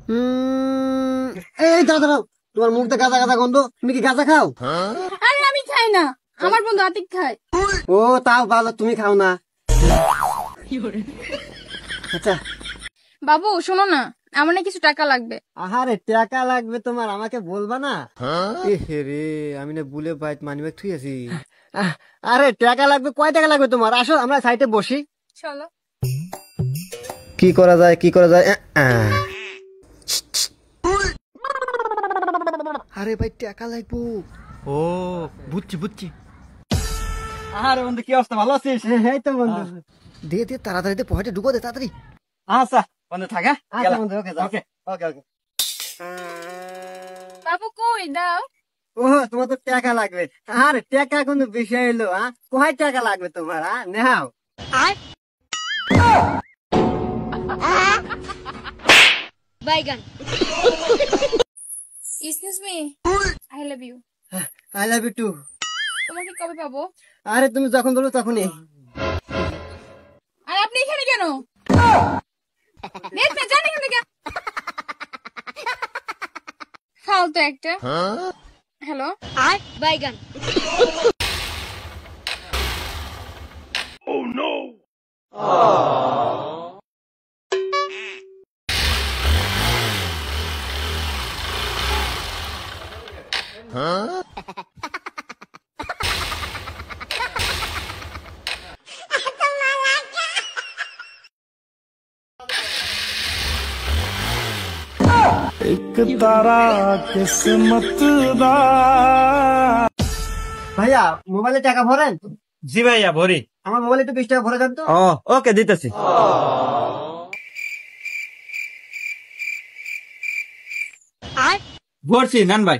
এই দাঁড়াও দাঁড়াও, তোমার মুখতে গাঁজা গাঁজা গন্ধ, তুমি কি গাঁজা খাও? আরে আমি খাই না, আমার বন্ধু আতিক খায়। ও তাও ভালো, তুমি খাও না। আচ্ছা বাবু শোনো না, আমার না কিছু টাকা লাগবে। আহারে টাকা লাগবে তোমার, আমাকে বলবা না? রে আমি না ভুলে বাইট মানিব্যাগ থুইছি। আরে টাকা লাগবে, কয় টাকা লাগবে তোমার? আসো আমরা সাইডে বসি। চলো। কি করা যায় কি করা যায়? আরে ভাই টাকা লাগবো। ও বুঝছি বুঝছি। আরে বন্ধু কি অবস্থা, ভালো আছিস? হ্যাঁ তো বন্ধু, দে দে তাড়াতাড়ি দে, পকেটে ঢুকো দে তাড়াতাড়ি। আচ্ছা বন্ধু থাকা। আচ্ছা বন্ধু, ওকে ওকে ওকে ওকে। বাবু কই দাও। ও তোমার তো টাকা লাগবে। আরে টাকা কোনো বিষয় এলো? কয় টাকা লাগবে তোমার? নেও। বাইগান। Excuse me, I love you. I love you too. তোমাকে কবে পাবো? আরে তুমি যখন বলবো তখনই। আর আপনি এখানে কেন? দেখতে জানি এখান থেকে। ফালতু একটা। হ্যালো। আই বাইগান। एक तारा किस्मत दा। ভাইয়া মোবাইলে টাকা ভরেন? জি ভাইয়া ভরি। আমার মোবাইলে একটু 20 টাকা ভরে দেন তো। ও ওকে দিতেছি। ভরছি নেন ভাই।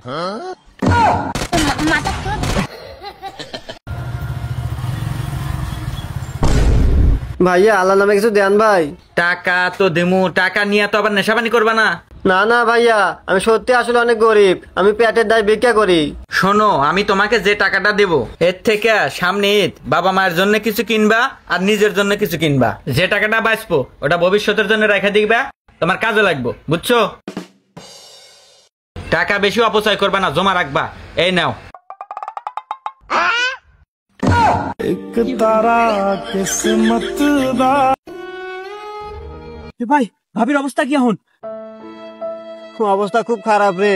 ভাইয়া আল্লাহ নামে কিছু দেন ভাই। টাকা তো দেমু, টাকা নিয়ে তো আবার নেশাবানি করবা না। না না ভাইয়া, আমি সত্যি আসলে অনেক গরিব, আমি পেটের দায় ভিক্ষা করি। শোনো, আমি তোমাকে যে টাকাটা দেব এর থেকে সামনে ঈদ বাবা মায়ের জন্য কিছু কিনবা আর নিজের জন্য কিছু কিনবা। যে টাকাটা বাঁচবো ওটা ভবিষ্যতের জন্য রেখে দিবা, তোমার কাজে লাগবে, বুঝছো? টাকা বেশি অপচয় করবা না, জমা রাখবা। এই নাও। एक तारा किस्मत दा। ভাই ভাবির অবস্থা কি এখন? অবস্থা খুব খারাপ রে,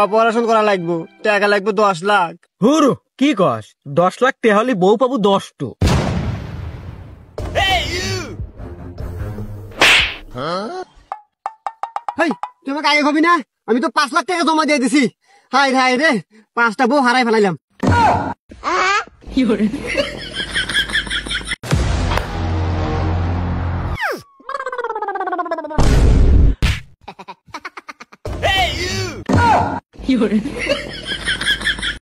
অপারেশন করা লাগবো, টাকা লাগবে 10 লাখ। হুরু কি কস? 10 লাখ টাকা হলে বউ পাবো 10 টো। হেই তুই আমাকে আগে হবি না? আমি তো 5 লাখ টাকা জমা দিয়ে দিছি। হাই হাই রে, 5টা বউ হারাই ফেলাইলাম। কি